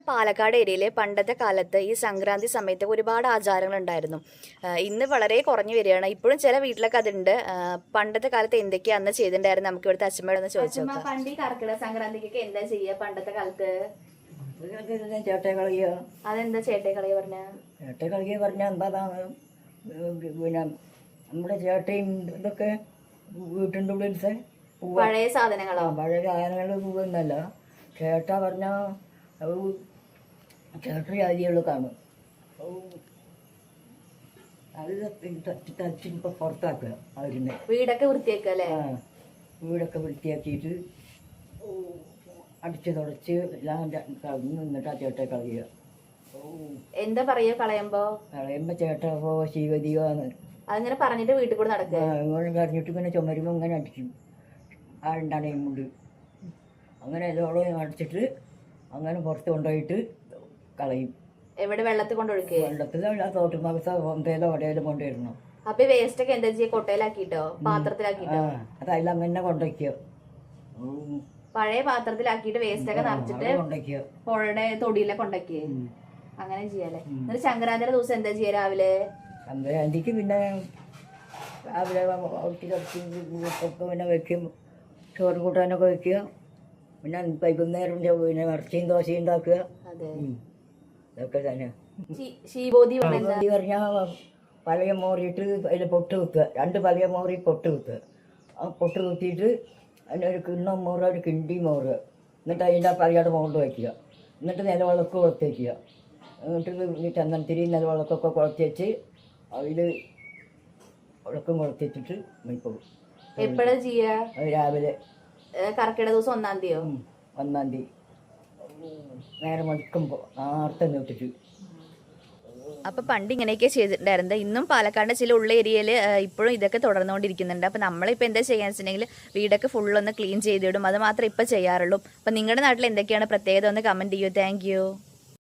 പാലക്കാട് ഏരിയയിലെ പണ്ടത്തെ കാലത്ത് ഈ സംക്രാന്തി സമയത്ത് ഒരുപാട് ആചാരങ്ങൾ ഉണ്ടായിരുന്നു. ഇന്ന് വളരെ കുറഞ്ഞു വരികയാണ്. ഇപ്പോഴും ചില വീട്ടിലൊക്കെ അതുണ്ട്. പണ്ടത്തെ കാലത്ത് എന്തൊക്കെയാ അന്ന് ചെയ്തിട്ടുണ്ടായിരുന്നു? നമുക്ക് ഇവിടുത്തെ അച്ഛമ്മയോടൊന്ന് ചോദിച്ചു നോക്കാം. പണ്ട് ഈ കർക്കിടക സംക്രാന്തിക്കൊക്കെ എന്താ ചെയ്യുക പണ്ടത്തെ കാലത്ത്? ചേട്ടേ കളിയോ? അതെന്താ ചേട്ടേ കളിയ പറഞ്ഞ? ചേട്ടേ കളിയ പറഞ്ഞ എന്താണ്, പിന്നെ നമ്മുടെ ചേട്ടയും ഇതൊക്കെ വീട്ടിൻ്റെ ഉള്ളിലത്തെ പഴയ സാധനങ്ങളോ? പഴയ സാധനങ്ങൾ പൂവെന്നല്ല. ചേട്ട പറഞ്ഞ ചേട്ട ജാതികൾ കാണും. അത് തച്ചിപ്പോ പുറത്താക്കുക. അവരിനെ വീടൊക്കെ വൃത്തിയാക്കുക അല്ലേ? വീടൊക്കെ വൃത്തിയാക്കിയിട്ട് അടിച്ച് തുടച്ച് എല്ലാം കളഞ്ഞ് നിന്നിട്ട് ആ ചേട്ട കളയുക. എന്താ പറയാ കളയുമ്പോ? ചേട്ട പോ ശിവതികാന്ന് അങ്ങനെ പറഞ്ഞിട്ട് വീട്ടിൽ കൂടെ നടക്കുക. ഇങ്ങനെ പറഞ്ഞിട്ട് ഇങ്ങനെ ചുമരുമ്പോൾ ഇങ്ങനെ അടിക്കും. ആളുണ്ടാണ് കൊണ്ട് അങ്ങനെ എല്ലാം അടിച്ചിട്ട് അങ്ങനെ പുറത്ത് കൊണ്ടുപോയിട്ട് കളയും. എവിടെ? വെള്ളത്തിൽ കൊണ്ടൊഴുക്കുക? വെള്ളത്തിൽ തോട്ടുമാകത്തോ എന്തേലോ എവിടെയെങ്കിലും കൊണ്ടുവരണം. അപ്പൊ വേസ്റ്റ് ഒക്കെ എന്താ ചെയ്യുക? കൊട്ടയിലാക്കിട്ടോ പാത്രത്തിലാക്കിട്ടോ? അതല്ല അങ്ങനെ കൊണ്ടുവയ്ക്കുക. പഴയ പാത്രത്തിലാക്കിയിട്ട് വേസ്റ്റ് ഒക്കെ നിറച്ചിട്ട് കൊണ്ടുവയ്ക്കുക. പുഴയുടെ തൊടിയിലൊക്കെ കൊണ്ടൊക്കെ അങ്ങനെ ചെയ്യാല്ലേ? എന്നിട്ട് സംക്രാന്തിയുടെ ദിവസം എന്താ ചെയ്യാ രാവിലെ? സംക്രാന്തിക്ക് പിന്നെ രാവിലെ പിന്നെ വെക്കും. ചോറ് കൂട്ടാനൊക്കെ വെക്കുക. പിന്നെ വൈകുന്നേരം പിന്നെ ഇറച്ചിയും ദോശയും ഉണ്ടാക്കുക. ഇതൊക്കെ തന്നെ. ശീബോധി പറഞ്ഞാൽ പലയ മോറിയിട്ട് അതിൽ പൊട്ട് കുത്തുക. 2 പലയ മോറി പൊട്ട് കുത്തുക. ആ പൊട്ട് കുത്തിയിട്ട് അതിനൊരു കിണ്ണം മോറുക, ഒരു കിണ്ടി മോറുക. എന്നിട്ട് അതിൻ്റെ പലയുടെ മുകളിൽ വയ്ക്കുക. എന്നിട്ട് നിലവിളക്ക് കുളത്ത് വയ്ക്കുക. എന്നിട്ട് ചന്ദനത്തിരി നിലവിളക്കൊക്കെ കുളത്ത് വെച്ച് അതിൽ വിളക്കും കുളത്ത് വെച്ചിട്ട് പോകും. എപ്പോഴാ ചെയ്യാ? രാവിലെ. കർക്കിടക ദിവസം 1-ാം തീയതിയോ? 1-ാം തീയതി നേരെ മടുക്കുമ്പോൾ നേരത്തെ നോട്ടിട്ട്. അപ്പൊ പണ്ട് ഇങ്ങനെയൊക്കെ ചെയ്തിട്ടുണ്ടായിരുന്നത്. ഇന്നും പാലക്കാടിന്റെ ചില ഉള്ള ഏരിയയിൽ ഇപ്പോഴും ഇതൊക്കെ തുടർന്നുകൊണ്ടിരിക്കുന്നുണ്ട്. അപ്പൊ നമ്മളിപ്പോൾ എന്താ ചെയ്യാന്ന് വെച്ചിട്ടുണ്ടെങ്കിൽ വീടൊക്കെ ഫുള്ളൊന്ന് ക്ലീൻ ചെയ്തിടും. അത് മാത്രമേ ഇപ്പൊ ചെയ്യാറുള്ളൂ. അപ്പൊ നിങ്ങളുടെ നാട്ടിൽ എന്തൊക്കെയാണ് പ്രത്യേകത ഒന്ന് കമന്റ് ചെയ്യൂ. Thank you.